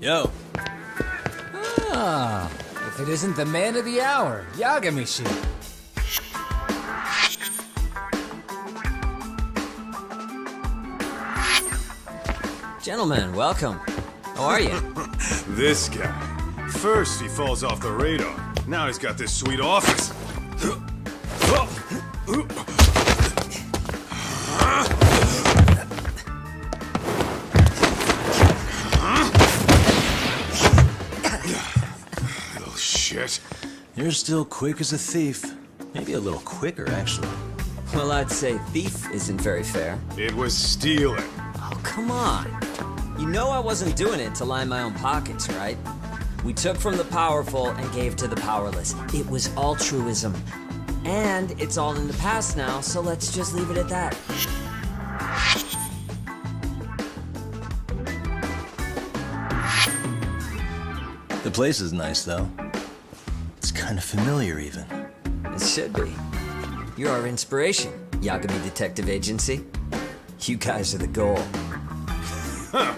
Yo. Ah, if it isn't the man of the hour, Yagami-shi. Gentlemen, welcome. How are you? This guy. First he falls off the radar. Now he's got this sweet office. Little shit. You're still quick as a thief. Maybe a little quicker, actually. Well, I'd say thief isn't very fair. It was stealing. Oh, come on. You know I wasn't doing it to line my own pockets, right? We took from the powerful and gave to the powerless. It was altruism. And it's all in the past now, so let's just leave it at that. The place is nice, though. It's kind of familiar, even. It should be. You're our inspiration, Yagami Detective Agency. You guys are the goal. Huh.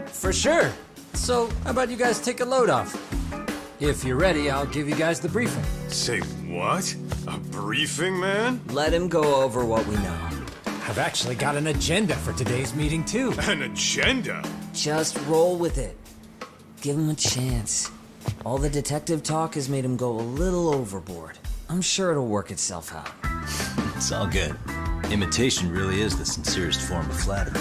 For sure. So, how about you guys take a load off? If you're ready, I'll give you guys the briefing. Say what? A briefing, man? Let him go over what we know. I've actually got an agenda for today's meeting, too. An agenda? Just roll with it. Give him a chance. All the detective talk has made him go a little overboard. I'm sure it'll work itself out. It's all good. Imitation really is the sincerest form of flattery.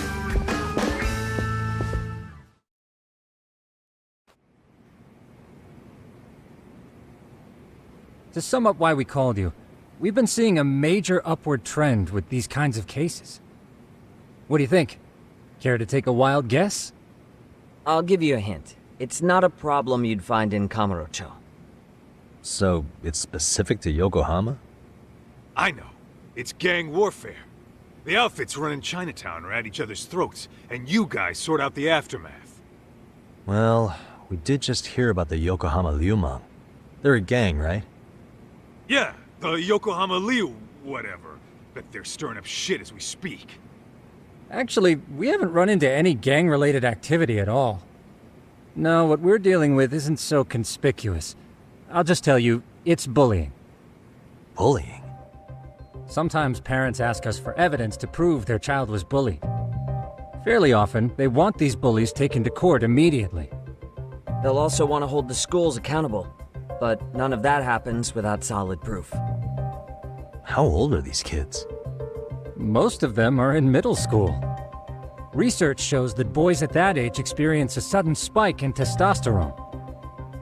To sum up why we called you, we've been seeing a major upward trend with these kinds of cases. What do you think? Care to take a wild guess? I'll give you a hint. It's not a problem you'd find in Kamurocho. So, it's specific to Yokohama? I know. It's gang warfare. The outfits running Chinatown are at each other's throats, and you guys sort out the aftermath. Well, we did just hear about the Yokohama Liumang. They're a gang, right? Yeah, the Yokohama Liu, whatever. Bet they're stirring up shit as we speak. Actually, we haven't run into any gang-related activity at all. No, what we're dealing with isn't so conspicuous. I'll just tell you, it's bullying. Bullying? Sometimes parents ask us for evidence to prove their child was bullied. Fairly often, they want these bullies taken to court immediately. They'll also want to hold the schools accountable, but none of that happens without solid proof. How old are these kids? Most of them are in middle school. Research shows that boys at that age experience a sudden spike in testosterone.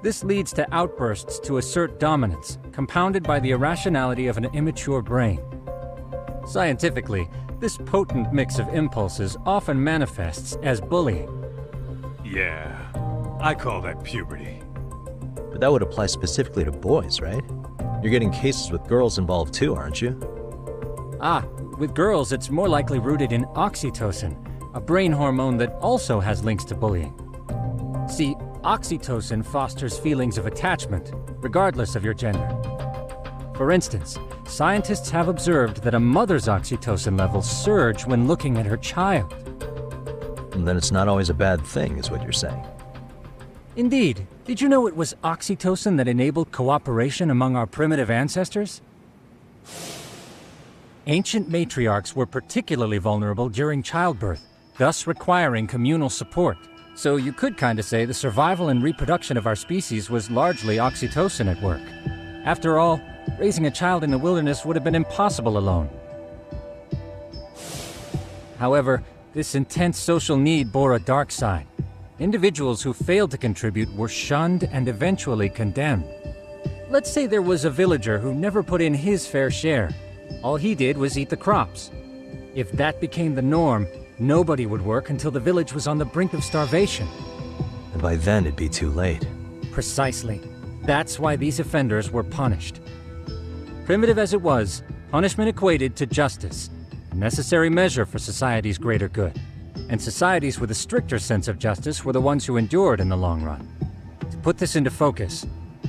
This leads to outbursts to assert dominance, compounded by the irrationality of an immature brain. Scientifically, this potent mix of impulses often manifests as bullying. Yeah, I call that puberty. But that would apply specifically to boys, right? You're getting cases with girls involved too, aren't you? Ah, with girls it's more likely rooted in oxytocin, a brain hormone that also has links to bullying. See, oxytocin fosters feelings of attachment, regardless of your gender. For instance, scientists have observed that a mother's oxytocin levels surge when looking at her child. And then it's not always a bad thing, is what you're saying. Indeed. Did you know it was oxytocin that enabled cooperation among our primitive ancestors? Ancient matriarchs were particularly vulnerable during childbirth, thus requiring communal support. So you could kinda say the survival and reproduction of our species was largely oxytocin at work. After all, raising a child in the wilderness would have been impossible alone. However, this intense social need bore a dark side. Individuals who failed to contribute were shunned and eventually condemned. Let's say there was a villager who never put in his fair share. All he did was eat the crops. If that became the norm, nobody would work until the village was on the brink of starvation. And by then it'd be too late. Precisely. That's why these offenders were punished. Primitive as it was, punishment equated to justice, a necessary measure for society's greater good. And societies with a stricter sense of justice were the ones who endured in the long run. To put this into focus,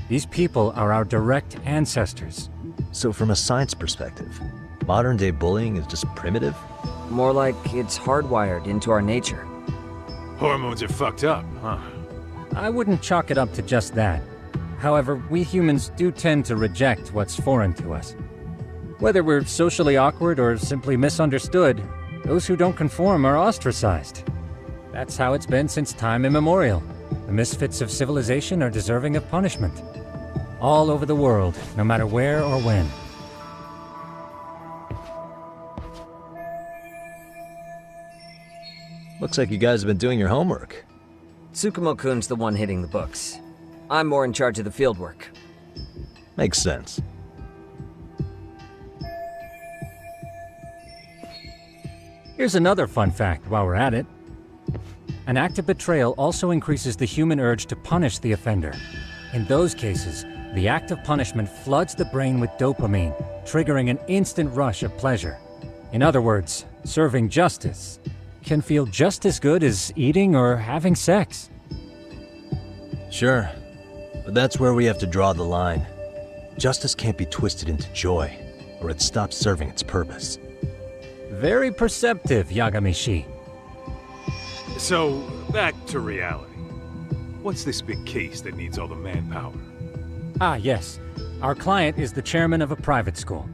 these people are our direct ancestors. So from a science perspective, modern-day bullying is just primitive? More like it's hardwired into our nature. Hormones are fucked up, huh? I wouldn't chalk it up to just that. However, we humans do tend to reject what's foreign to us. Whether we're socially awkward or simply misunderstood, those who don't conform are ostracized. That's how it's been since time immemorial. The misfits of civilization are deserving of punishment. All over the world, no matter where or when. Looks like you guys have been doing your homework. Tsukumo-kun's the one hitting the books. I'm more in charge of the fieldwork. Makes sense. Here's another fun fact while we're at it. An act of betrayal also increases the human urge to punish the offender. In those cases, the act of punishment floods the brain with dopamine, triggering an instant rush of pleasure. In other words, serving justice can feel just as good as eating or having sex. Sure, but that's where we have to draw the line. Justice can't be twisted into joy, or it stops serving its purpose. Very perceptive, Yagami-shi. So, back to reality. What's this big case that needs all the manpower? Ah, yes. Our client is the chairman of a private school.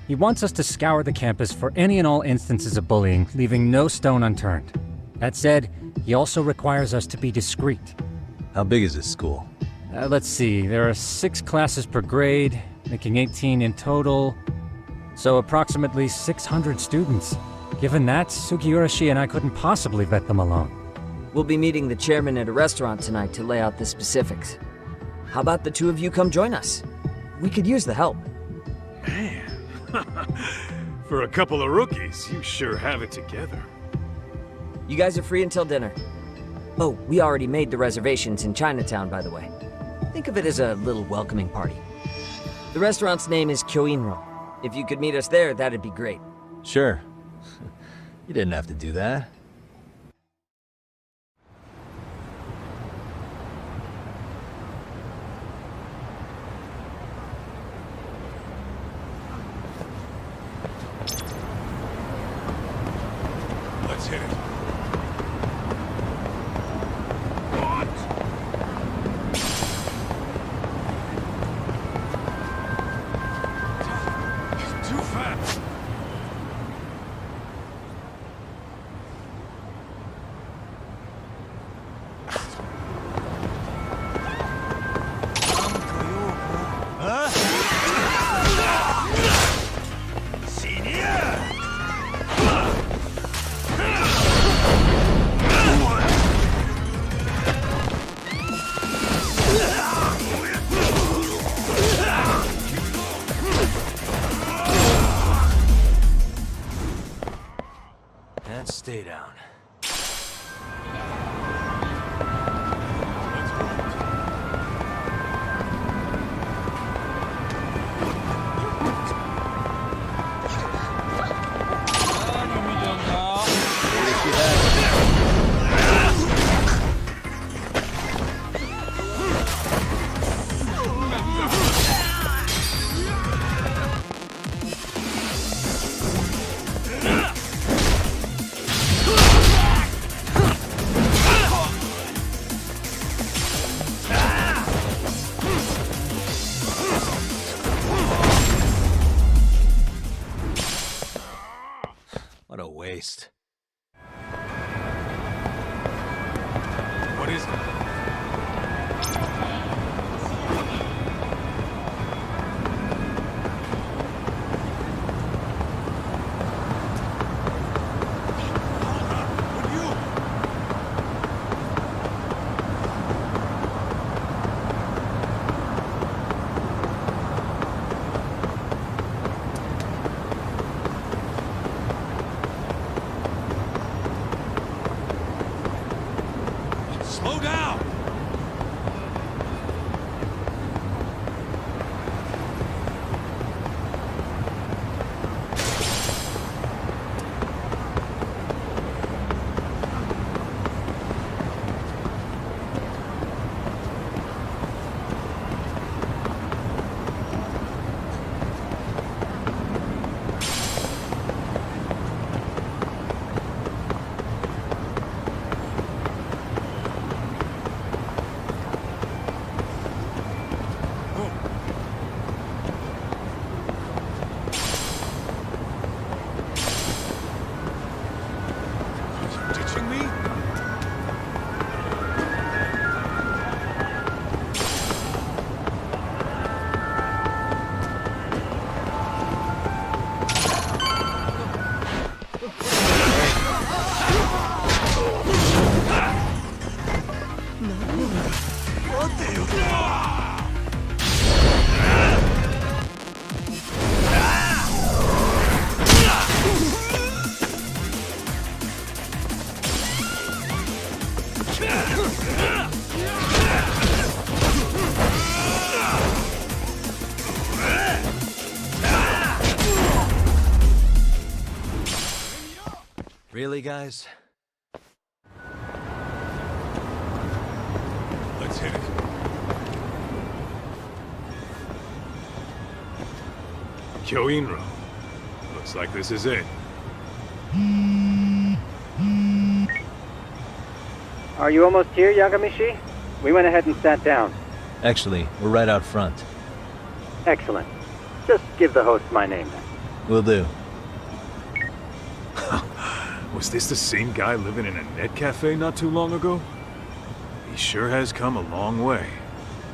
He wants us to scour the campus for any and all instances of bullying, leaving no stone unturned. That said, he also requires us to be discreet. How big is this school? Let's see, there are 6 classes per grade, making 18 in total. So approximately 600 students. Given that, Sugiurashi and I couldn't possibly vet them alone. We'll be meeting the chairman at a restaurant tonight to lay out the specifics. How about the two of you come join us? We could use the help. Man, for a couple of rookies, you sure have it together. You guys are free until dinner. Oh, we already made the reservations in Chinatown, by the way. Think of it as a little welcoming party. The restaurant's name is Kyoinro. If you could meet us there, that'd be great. Sure. You didn't have to do that. Let's hit it. Too fast. And stay down. What a waste. What is it? Slow down! Really, guys? Let's hit it. Kyoinro. Looks like this is it. Are you almost here, Yagamishi? We went ahead and sat down. Actually, we're right out front. Excellent. Just give the host my name then. Will do. Was this the same guy living in a net cafe not too long ago? He sure has come a long way.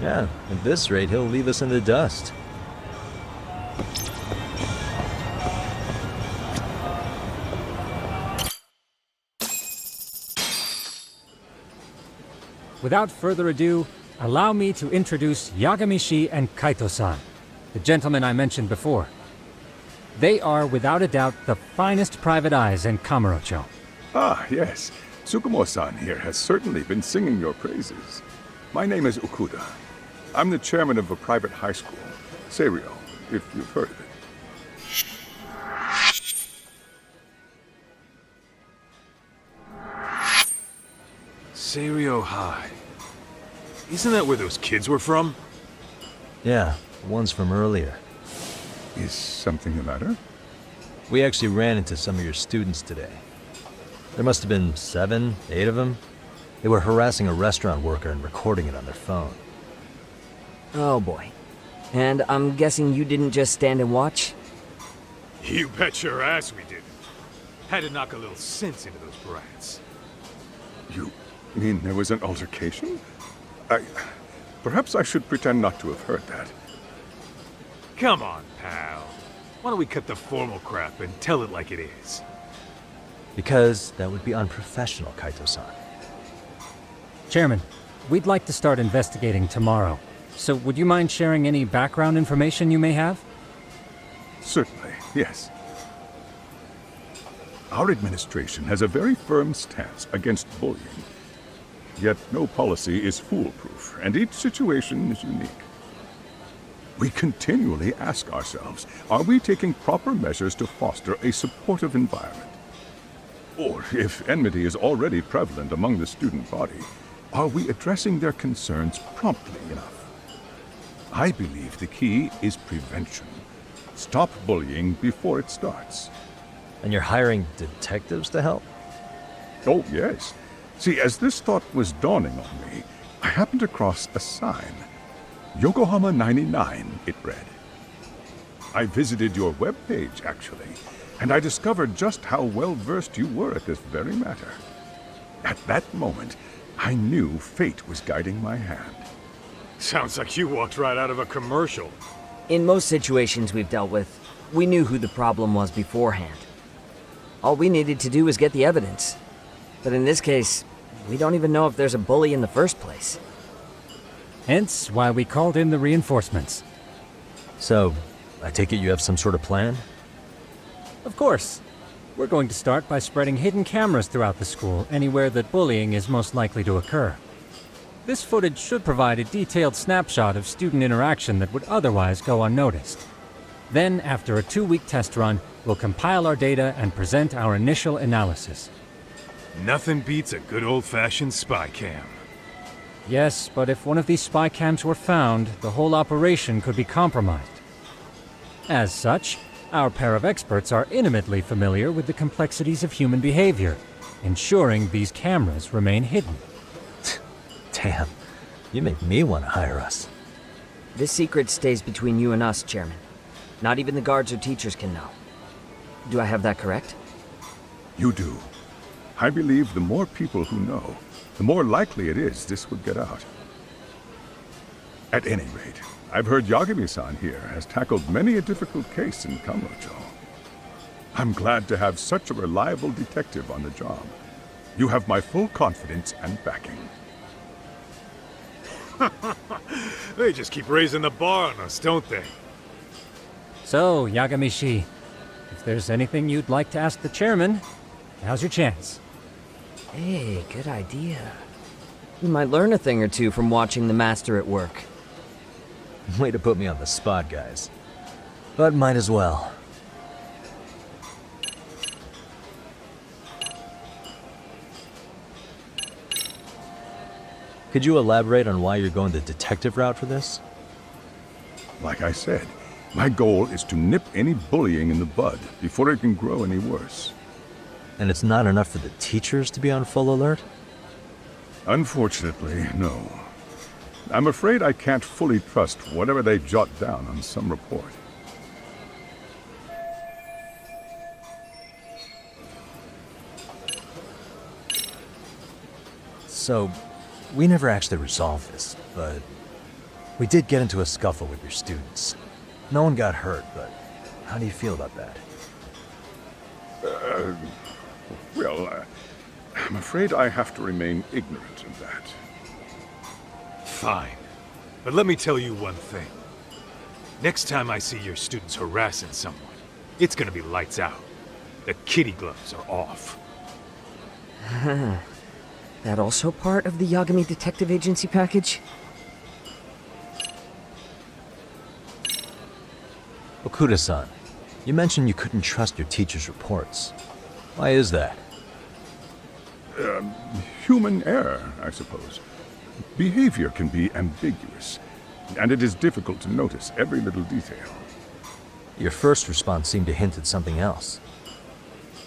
Yeah, at this rate, he'll leave us in the dust. Without further ado, allow me to introduce Yagamishi and Kaito-san, the gentlemen I mentioned before. They are, without a doubt, the finest private eyes in Kamurocho. Ah, yes. Tsukumo-san here has certainly been singing your praises. My name is Okuda. I'm the chairman of a private high school, Seiryo, if you've heard of it. Seiryo High. Isn't that where those kids were from? Yeah, the ones from earlier. Is something the matter? We actually ran into some of your students today. There must have been 7, 8 of them. They were harassing a restaurant worker and recording it on their phone. Oh boy. And I'm guessing you didn't just stand and watch? You bet your ass we didn't. Had to knock a little sense into those brats. You mean there was an altercation? Perhaps I should pretend not to have heard that. Come on, pal. Why don't we cut the formal crap and tell it like it is? Because that would be unprofessional, Kaito-san. Chairman, we'd like to start investigating tomorrow. So would you mind sharing any background information you may have? Certainly, yes. Our administration has a very firm stance against bullying. Yet no policy is foolproof, and each situation is unique. We continually ask ourselves, are we taking proper measures to foster a supportive environment? Or, if enmity is already prevalent among the student body, are we addressing their concerns promptly enough? I believe the key is prevention. Stop bullying before it starts. And you're hiring detectives to help? Oh, yes. See, as this thought was dawning on me, I happened across a sign. Yokohama 99, it read. I visited your webpage, actually, and I discovered just how well-versed you were at this very matter. At that moment, I knew fate was guiding my hand. Sounds like you walked right out of a commercial. In most situations we've dealt with, we knew who the problem was beforehand. All we needed to do was get the evidence. But in this case, we don't even know if there's a bully in the first place. Hence why we called in the reinforcements. So, I take it you have some sort of plan? Of course. We're going to start by spreading hidden cameras throughout the school, anywhere that bullying is most likely to occur. This footage should provide a detailed snapshot of student interaction that would otherwise go unnoticed. Then, after a 2-week test run, we'll compile our data and present our initial analysis. Nothing beats a good old-fashioned spy cam. Yes, but if one of these spy cams were found, the whole operation could be compromised. As such, our pair of experts are intimately familiar with the complexities of human behavior, ensuring these cameras remain hidden. Damn, you make me want to hire us. This secret stays between you and us, Chairman. Not even the guards or teachers can know. Do I have that correct? You do. I believe the more people who know, the more likely it is this would get out. At any rate, I've heard Yagami-san here has tackled many a difficult case in Kamurocho. I'm glad to have such a reliable detective on the job. You have my full confidence and backing. They just keep raising the bar on us, don't they? So, Yagamishi, if there's anything you'd like to ask the chairman, now's your chance. Hey, good idea. You might learn a thing or two from watching the master at work. Way to put me on the spot, guys. But might as well. Could you elaborate on why you're going the detective route for this? Like I said, my goal is to nip any bullying in the bud before it can grow any worse. And it's not enough for the teachers to be on full alert? Unfortunately, no. I'm afraid I can't fully trust whatever they jot down on some report. So, we never actually resolved this, but we did get into a scuffle with your students. No one got hurt, but how do you feel about that? I'm afraid I have to remain ignorant of that. Fine. But let me tell you one thing. Next time I see your students harassing someone, it's gonna be lights out. The kitty gloves are off. That also part of the Yagami Detective Agency package? Okuda-san, you mentioned you couldn't trust your teacher's reports. Why is that? Human error, I suppose. Behavior can be ambiguous, and it is difficult to notice every little detail. Your first response seemed to hint at something else.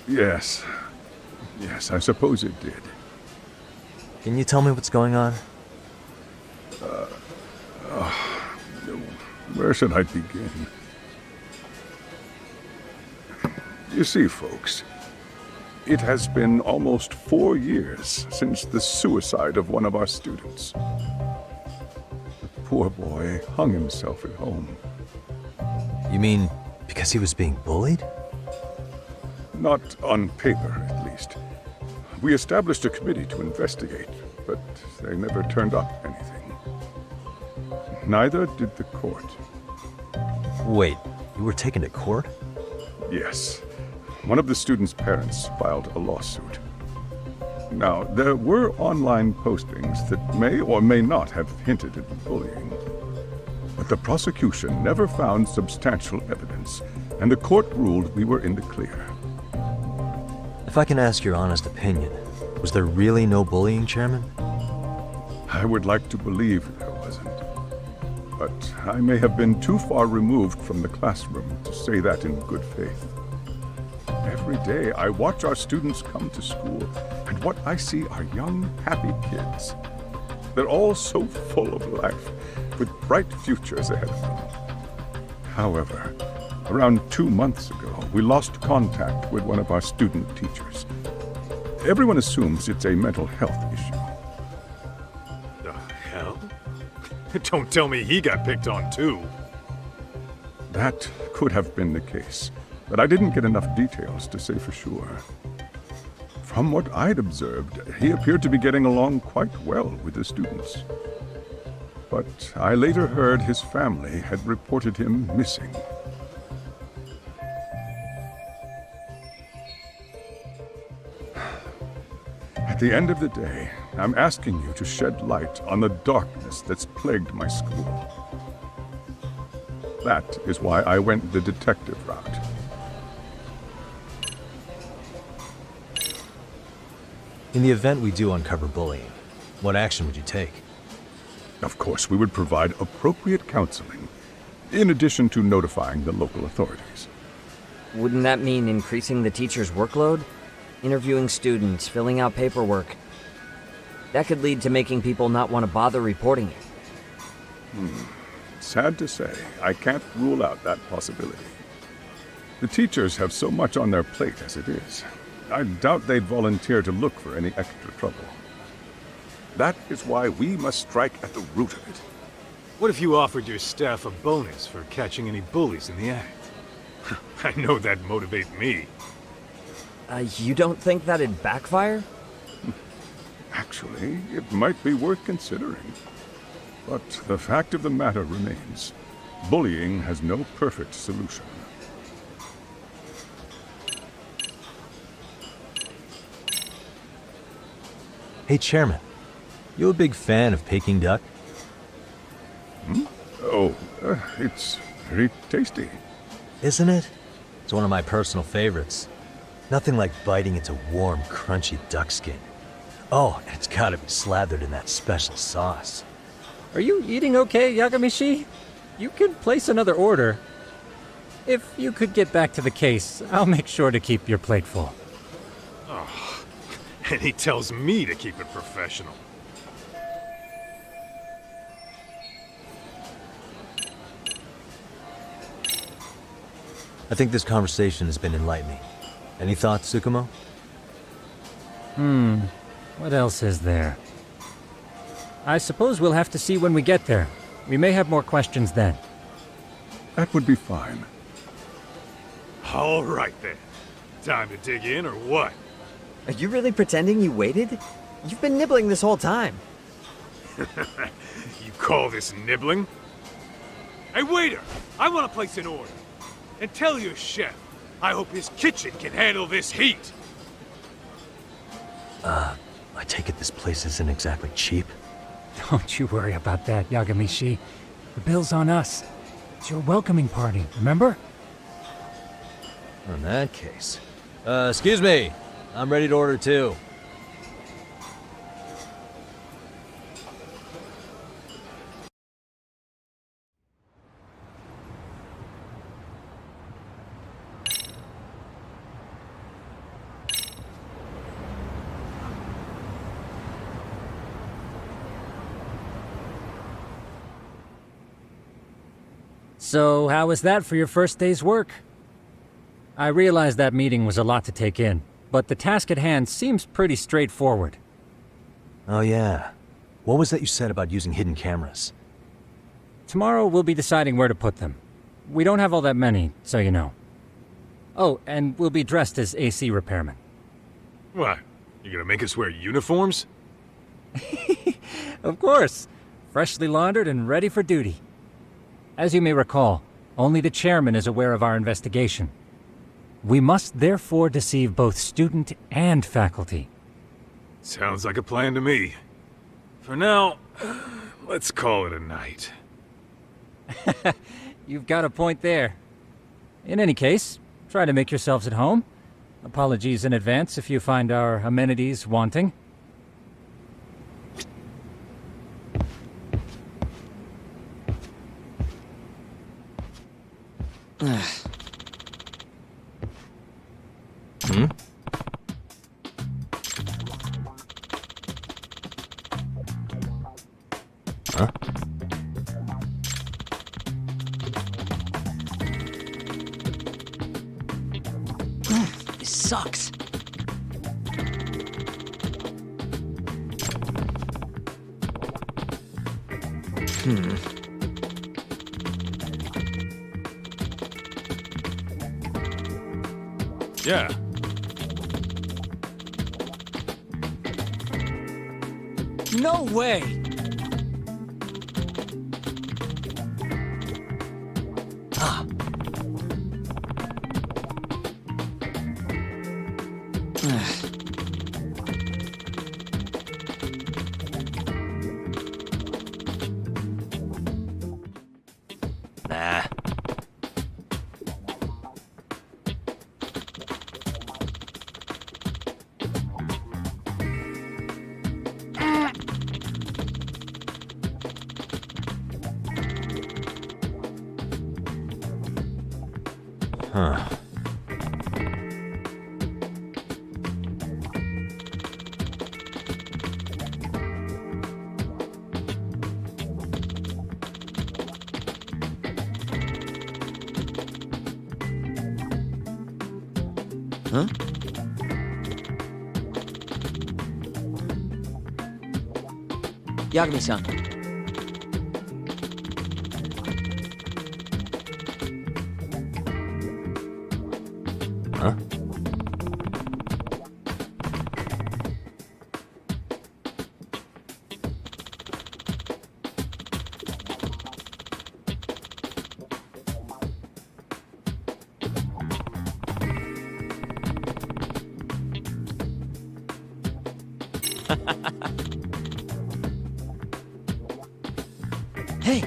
Yes, I suppose it did. Can you tell me what's going on? Where should I begin? You see, folks, it has been almost 4 years since the suicide of one of our students. The poor boy hung himself at home. You mean because he was being bullied? Not on paper, at least. We established a committee to investigate, but they never turned up anything. Neither did the court. Wait, you were taken to court? Yes. One of the students' parents filed a lawsuit. Now, there were online postings that may or may not have hinted at bullying. But the prosecution never found substantial evidence, and the court ruled we were in the clear. If I can ask your honest opinion, was there really no bullying, Chairman? I would like to believe there wasn't. But I may have been too far removed from the classroom to say that in good faith. Every day I watch our students come to school, and what I see are young, happy kids. They're all so full of life, with bright futures ahead of them. However, around 2 months ago, we lost contact with one of our student teachers. Everyone assumes it's a mental health issue. The hell? Don't tell me he got picked on too. That could have been the case, but I didn't get enough details to say for sure. From what I'd observed, he appeared to be getting along quite well with the students. But I later heard his family had reported him missing. At the end of the day, I'm asking you to shed light on the darkness that's plagued my school. That is why I went the detective route. In the event we do uncover bullying, what action would you take? Of course, we would provide appropriate counseling, in addition to notifying the local authorities. Wouldn't that mean increasing the teacher's workload? Interviewing students, filling out paperwork. That could lead to making people not want to bother reporting it. Sad to say, I can't rule out that possibility. The teachers have so much on their plate as it is. I doubt they'd volunteer to look for any extra trouble. That is why we must strike at the root of it. What if you offered your staff a bonus for catching any bullies in the act? I know that'd motivate me. You don't think that'd backfire? Actually, it might be worth considering. But the fact of the matter remains, bullying has no perfect solution. Hey, Chairman, you a big fan of Peking duck? Oh, it's very tasty. Isn't it? It's one of my personal favorites. Nothing like biting into warm, crunchy duck skin. Oh, and it's gotta be slathered in that special sauce. Are you eating okay, Yagamishi? You can place another order. If you could get back to the case, I'll make sure to keep your plate full. And he tells me to keep it professional. I think this conversation has been enlightening. Any thoughts, Tsukumo? What else is there? I suppose we'll have to see when we get there. We may have more questions then. That would be fine. All right then. Time to dig in or what? Are you really pretending you waited? You've been nibbling this whole time. You call this nibbling? Hey waiter, I want to place an order. And tell your chef, I hope his kitchen can handle this heat. I take it this place isn't exactly cheap? Don't you worry about that, Yagamishi. The bill's on us. It's your welcoming party, remember? In that case. Excuse me. I'm ready to order too. So, how was that for your first day's work? I realized that meeting was a lot to take in, but the task at hand seems pretty straightforward. Oh yeah. What was that you said about using hidden cameras? Tomorrow we'll be deciding where to put them. We don't have all that many, so you know. Oh, and we'll be dressed as AC repairmen. What? You gonna make us wear uniforms? Of course. Freshly laundered and ready for duty. As you may recall, only the chairman is aware of our investigation. We must therefore deceive both student and faculty. Sounds like a plan to me. For now, let's call it a night. You've got a point there. In any case, try to make yourselves at home. Apologies in advance if you find our amenities wanting. Hmm? Huh? This sucks. Yeah. No way! Ah. Nah. Huh. Huh? Yagami-san. Huh? Hey!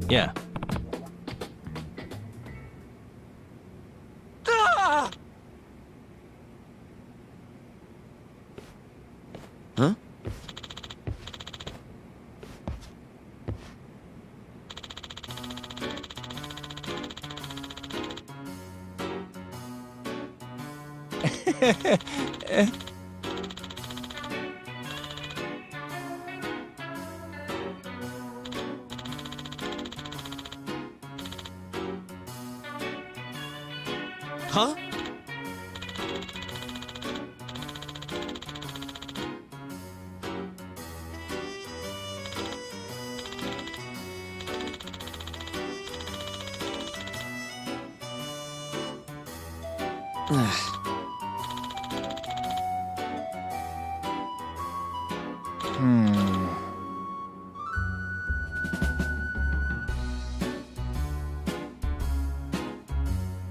Yeah. Huh?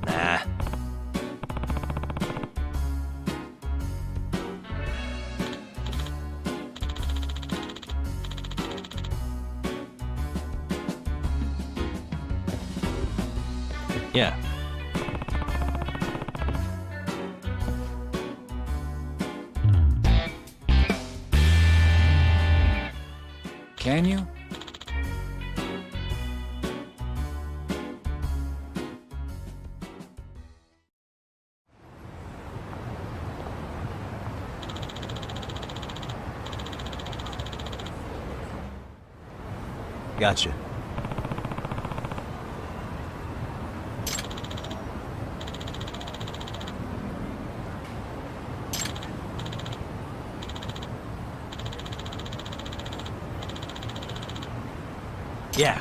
Nah. Yeah. Can you? Gotcha. Yeah.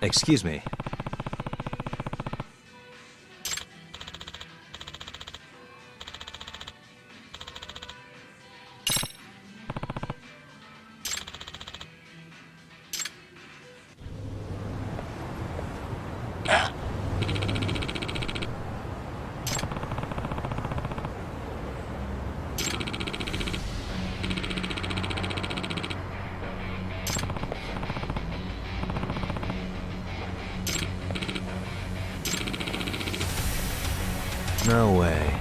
Excuse me. No way.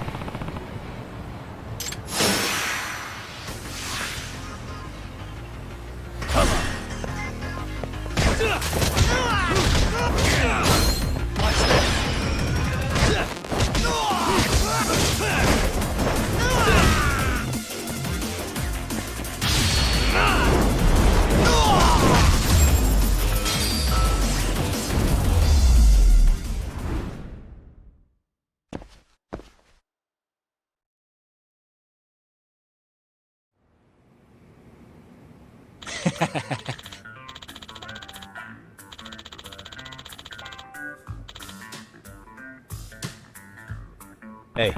Hey.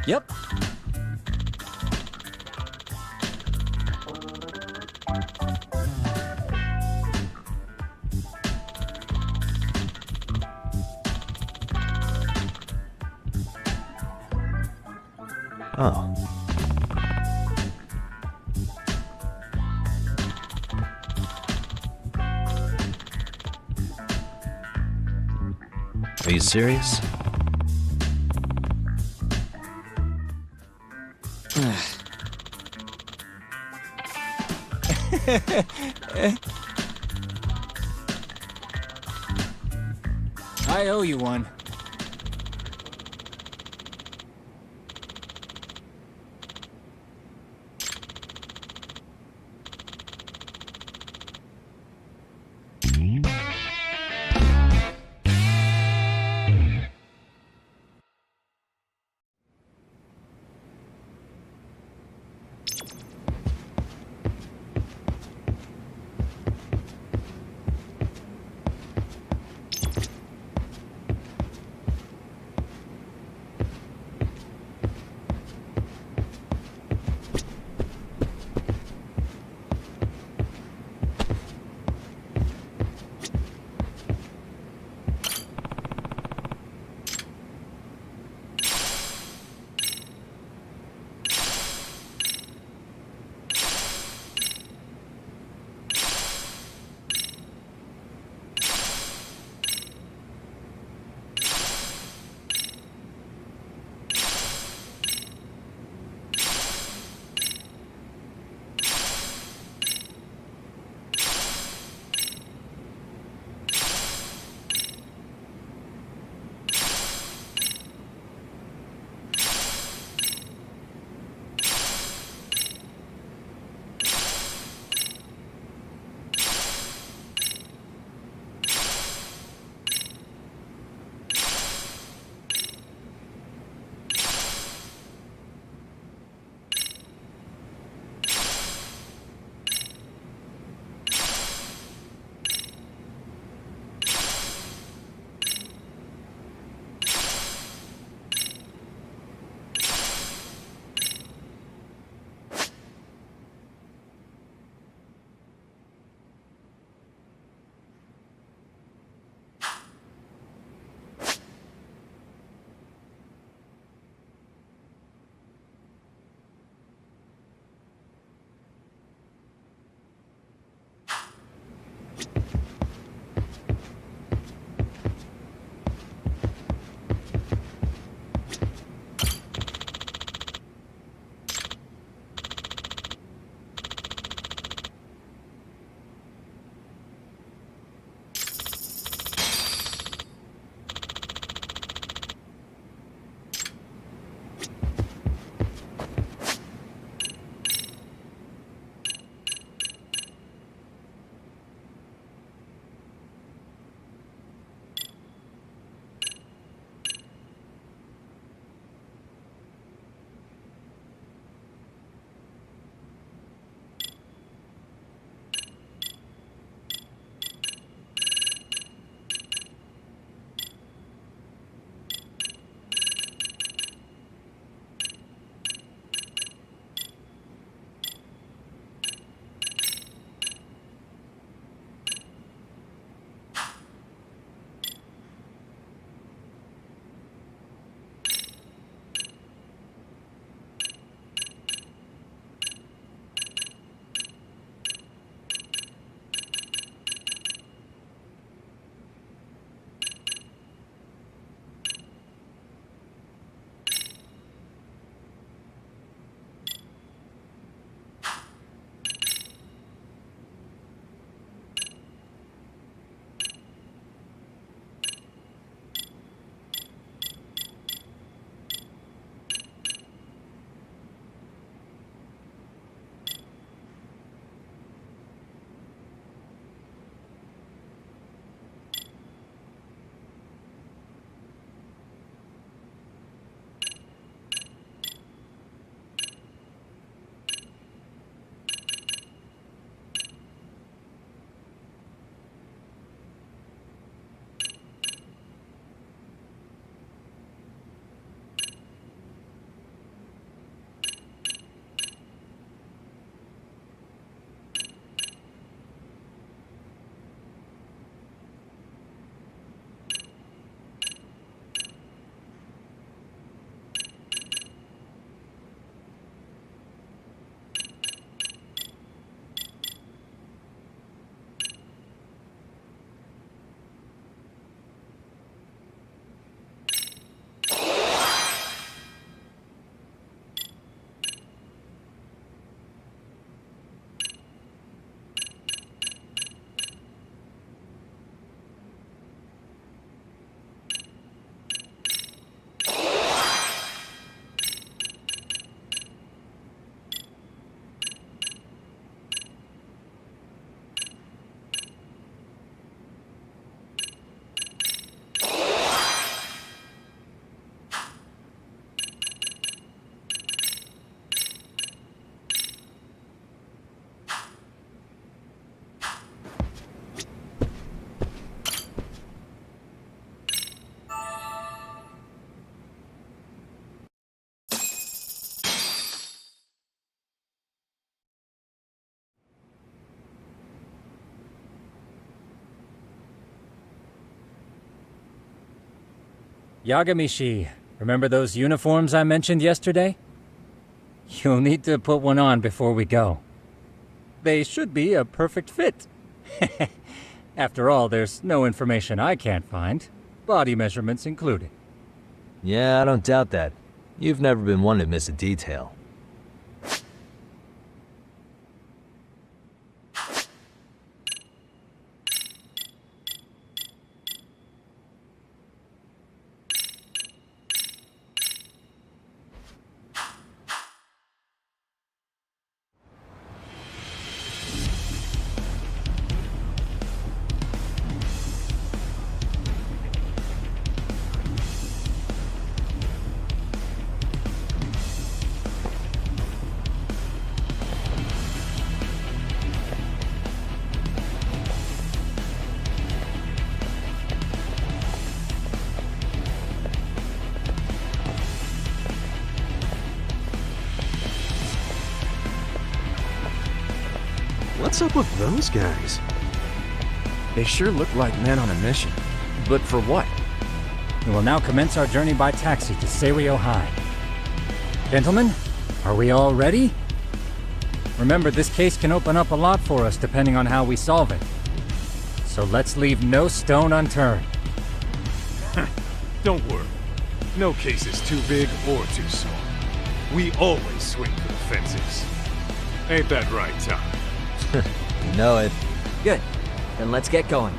Yep. Oh. Are you serious? I owe you one. Yagamishi, remember those uniforms I mentioned yesterday? You'll need to put one on before we go. They should be a perfect fit. After all, there's no information I can't find, body measurements included. Yeah, I don't doubt that. You've never been one to miss a detail. What's up with those guys? They sure look like men on a mission. But for what? We will now commence our journey by taxi to Seiryo High. Gentlemen, are we all ready? Remember, this case can open up a lot for us depending on how we solve it. So let's leave no stone unturned. Don't worry. No case is too big or too small. We always swing for the fences. Ain't that right, Tom? You know it. Good. Then let's get going.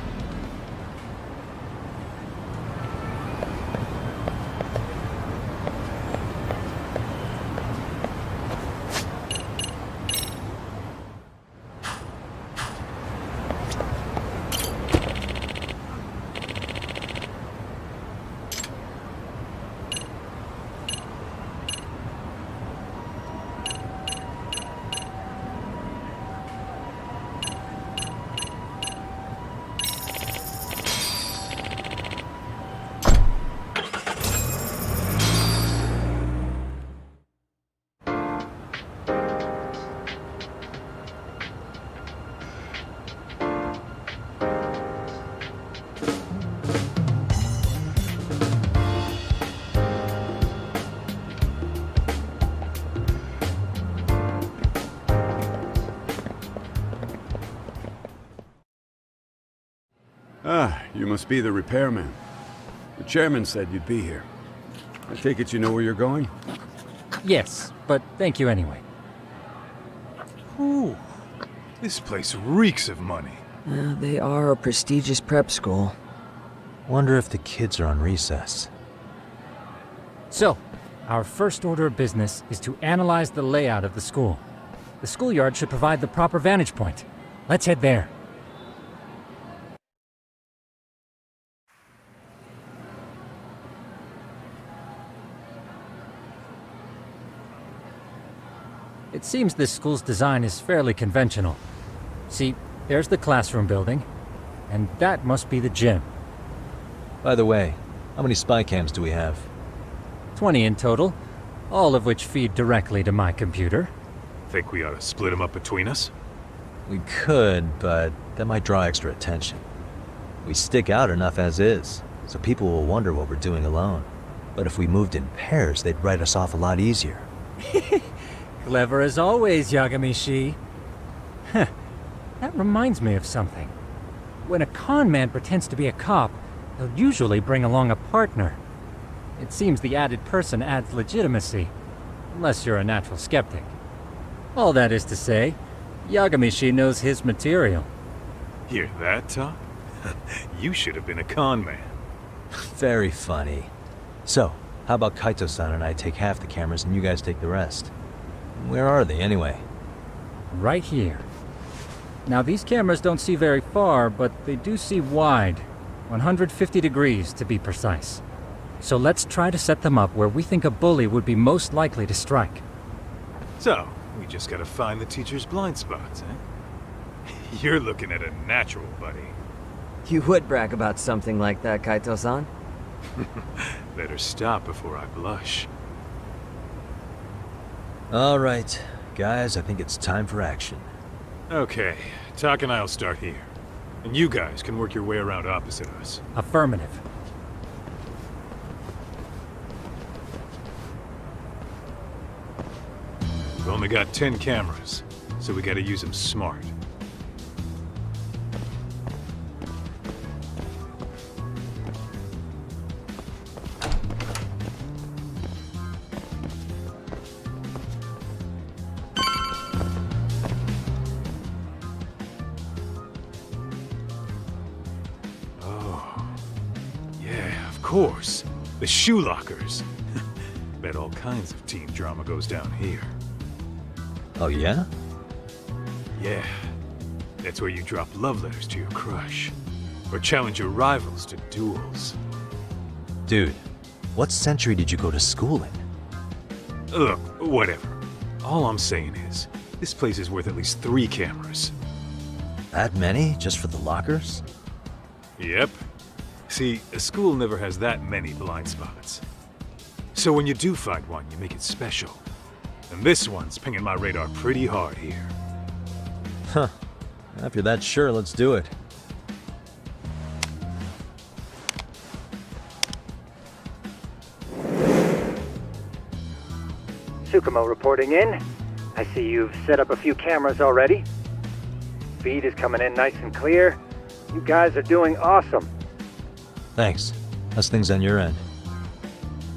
Ah, you must be the repairman. The chairman said you'd be here. I take it you know where you're going? Yes, but thank you anyway. Ooh, this place reeks of money. They are a prestigious prep school. Wonder if the kids are on recess. So, our first order of business is to analyze the layout of the school. The schoolyard should provide the proper vantage point. Let's head there. It seems this school's design is fairly conventional. See, there's the classroom building, and that must be the gym. By the way, how many spy cams do we have? 20 in total, all of which feed directly to my computer. Think we ought to split them up between us? We could, but that might draw extra attention. We stick out enough as is, so people will wonder what we're doing alone. But if we moved in pairs, they'd write us off a lot easier. Clever as always, Yagamishi. Huh. That reminds me of something. When a con man pretends to be a cop, they'll usually bring along a partner. It seems the added person adds legitimacy, unless you're a natural skeptic. All that is to say, Yagamishi knows his material. Hear that, Tom? You should have been a con man. Very funny. So, how about Kaito-san and I take half the cameras and you guys take the rest? Where are they, anyway? Right here. Now, these cameras don't see very far, but they do see wide. 150 degrees, to be precise. So let's try to set them up where we think a bully would be most likely to strike. So, we just gotta find the teacher's blind spots, eh? You're looking at a natural, buddy. You would brag about something like that, Kaito-san. Better stop before I blush. All right, guys, I think it's time for action. Okay, Tak and I'll start here. And you guys can work your way around opposite us. Affirmative. We've only got 10 cameras, so we gotta use them smart. Oh, yeah, of course. The shoe lockers. Bet all kinds of teen drama goes down here. Oh, yeah? Yeah. That's where you drop love letters to your crush. Or challenge your rivals to duels. Dude, what century did you go to school in? Look, whatever. All I'm saying is, this place is worth at least 3 cameras. That many? Just for the lockers? Yep. See, a school never has that many blind spots. So when you do find one, you make it special. And this one's pinging my radar pretty hard here. Huh. If you're that sure, let's do it. Tsukumo reporting in. I see you've set up a few cameras already. Feed is coming in nice and clear. You guys are doing awesome. Thanks. How's things on your end?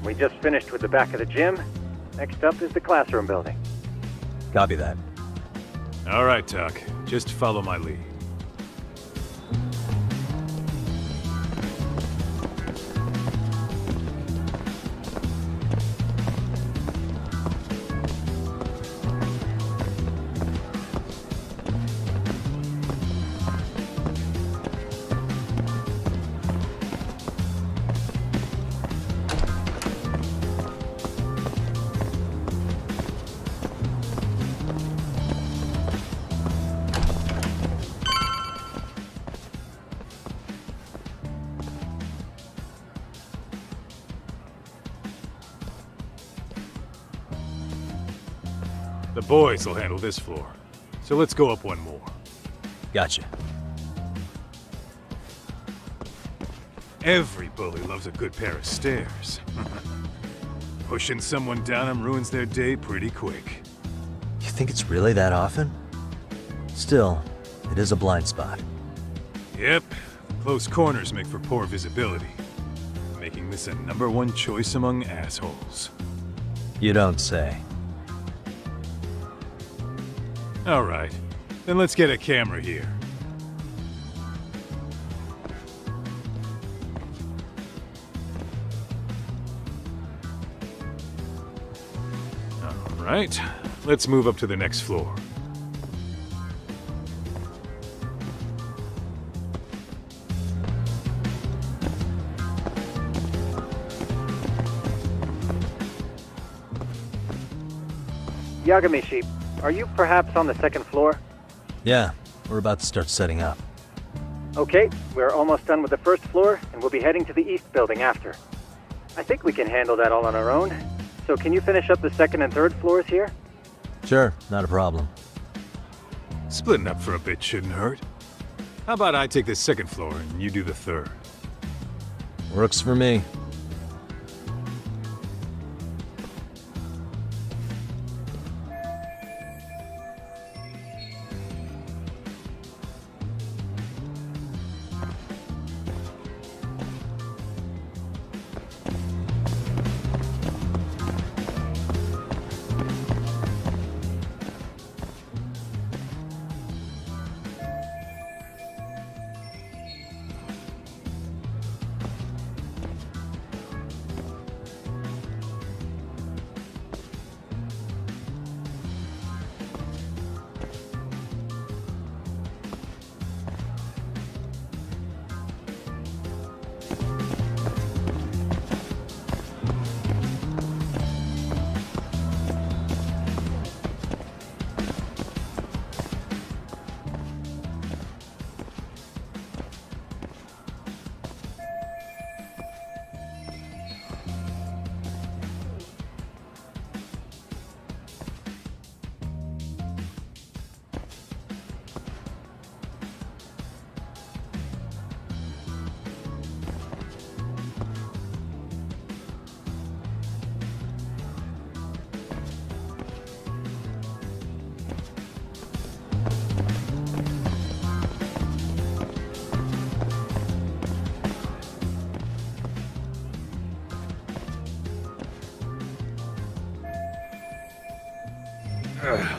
We just finished with the back of the gym. Next up is the classroom building. Copy that. All right, Tuck. Just follow my lead. The boys will handle this floor. So let's go up one more. Gotcha. Every bully loves a good pair of stairs. Pushing someone down them ruins their day pretty quick. You think it's really that often? Still, it is a blind spot. Yep. Close corners make for poor visibility. Making this a #1 choice among assholes. You don't say. All right. Then let's get a camera here. All right. Let's move up to the next floor. Yagamishi, are you perhaps on the second floor? Yeah, we're about to start setting up. Okay, we're almost done with the first floor, and we'll be heading to the east building after. I think we can handle that all on our own. So can you finish up the second and third floors here? Sure, not a problem. Splitting up for a bit shouldn't hurt. How about I take the second floor and you do the third? Works for me.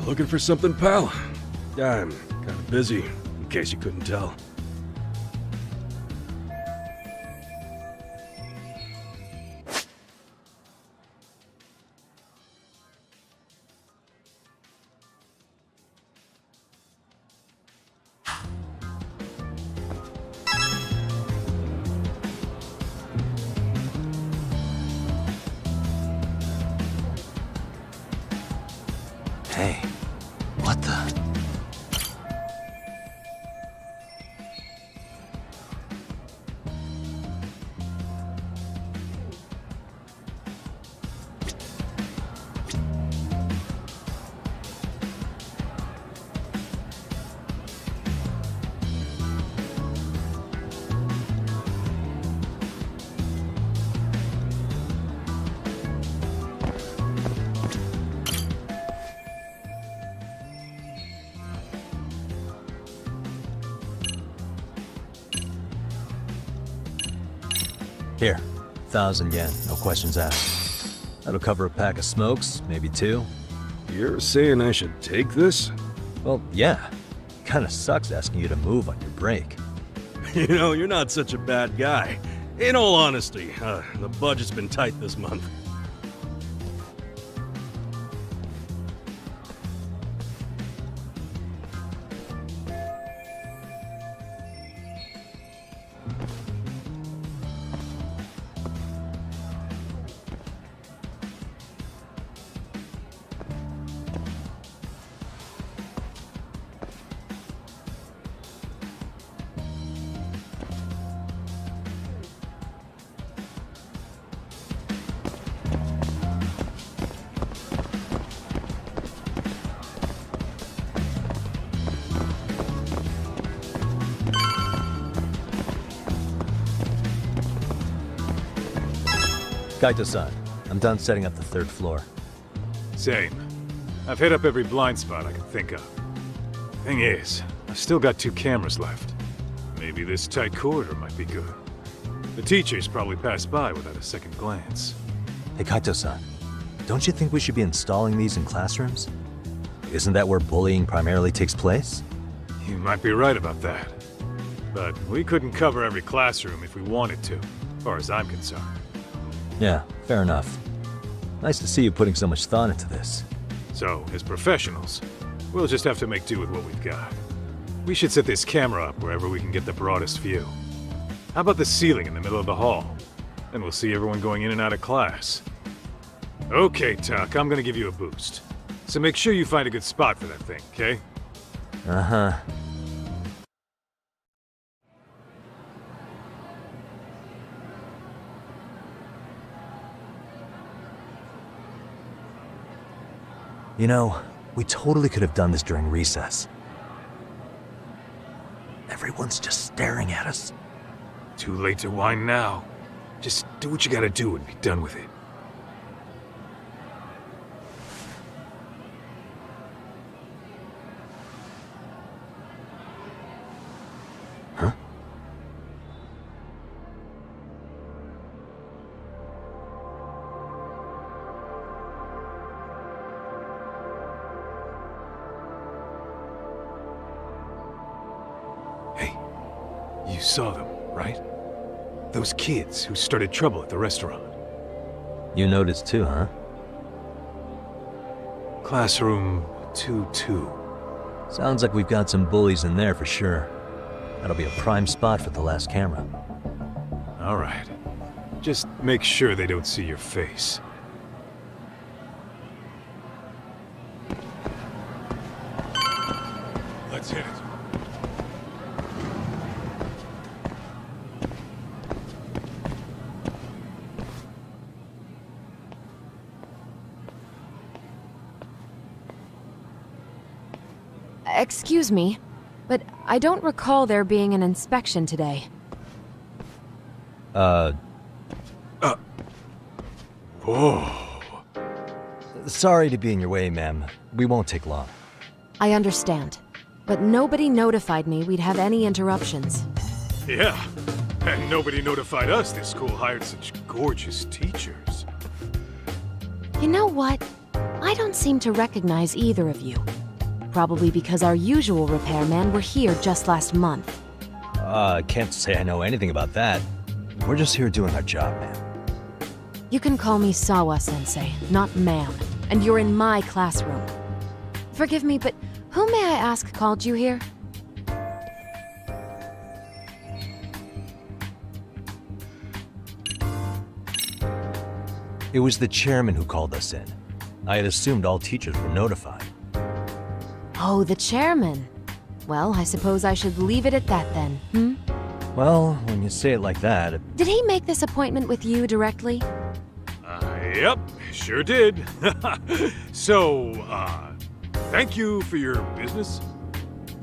Looking for something, pal? I'm kind of busy, in case you couldn't tell. Hey, what the? Here, 1,000 yen, no questions asked. That'll cover a pack of smokes, maybe 2. You're saying I should take this? Well, yeah. Kinda sucks asking you to move on your break. You know, you're not such a bad guy. In all honesty, the budget's been tight this month. Kaito-san, I'm done setting up the 3rd floor. Same. I've hit up every blind spot I can think of. Thing is, I've still got 2 cameras left. Maybe this tight corridor might be good. The teachers probably passed by without a second glance. Hey Kaito-san, don't you think we should be installing these in classrooms? Isn't that where bullying primarily takes place? You might be right about that. But we couldn't cover every classroom if we wanted to, as far as I'm concerned. Yeah, fair enough. Nice to see you putting so much thought into this. So, as professionals, we'll just have to make do with what we've got. We should set this camera up wherever we can get the broadest view. How about the ceiling in the middle of the hall? Then we'll see everyone going in and out of class. Okay, Tuck, I'm gonna give you a boost. So make sure you find a good spot for that thing, okay? Uh-huh. You know, we totally could have done this during recess. Everyone's just staring at us. Too late to whine now. Just do what you gotta do and be done with it. Huh? You saw them, right? Those kids who started trouble at the restaurant. You noticed too, huh? Classroom 2-2. Sounds like we've got some bullies in there for sure. That'll be a prime spot for the last camera. All right. Just make sure they don't see your face. Let's hit it. Excuse me, but I don't recall there being an inspection today. Whoa. Sorry to be in your way, ma'am. We won't take long. I understand, but nobody notified me we'd have any interruptions. Yeah, and nobody notified us this school hired such gorgeous teachers. You know what? I don't seem to recognize either of you. Probably because our usual repairmen were here just last month. I can't say I know anything about that. We're just here doing our job, man. You can call me Sawa-sensei, not ma'am, and you're in my classroom. Forgive me, but who may I ask called you here? It was the chairman who called us in. I had assumed all teachers were notified. Oh, the chairman. Well, I suppose I should leave it at that then, hmm? Well, when you say it like that... Did he make this appointment with you directly? Yep, sure did. So, thank you for your business.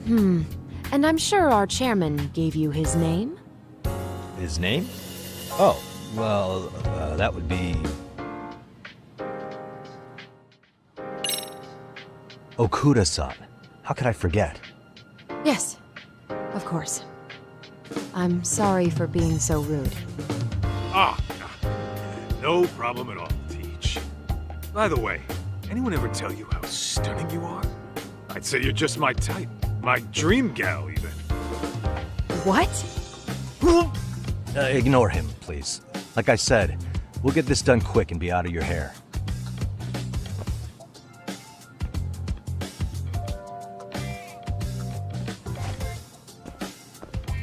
And I'm sure our chairman gave you his name? His name? Oh, well, that would be... Okuda-san. How could I forget? Yes, of course. I'm sorry for being so rude. No problem at all, Teach. By the way, anyone ever tell you how stunning you are? I'd say you're just my type. My dream gal, even. What? Ignore him, please. Like I said, we'll get this done quick and be out of your hair.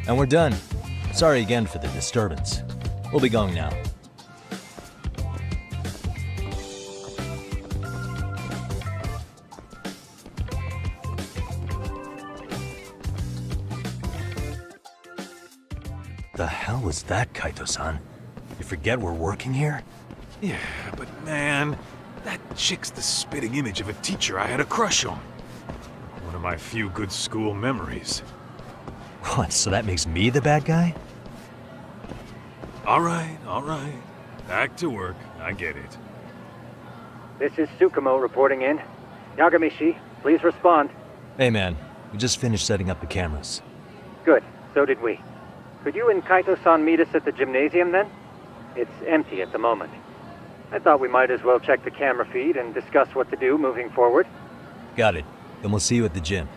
And we're done. Sorry again for the disturbance. We'll be going now. The hell was that, Kaito-san? You forget we're working here? Yeah, but man, that chick's the spitting image of a teacher I had a crush on. One of my few good school memories. What, so that makes me the bad guy? All right. Back to work. I get it. This is Tsukumo reporting in. Yagamishi, please respond. Hey man, we just finished setting up the cameras. Good, so did we. Could you and Kaito-san meet us at the gymnasium then? It's empty at the moment. I thought we might as well check the camera feed and discuss what to do moving forward. Got it. Then we'll see you at the gym.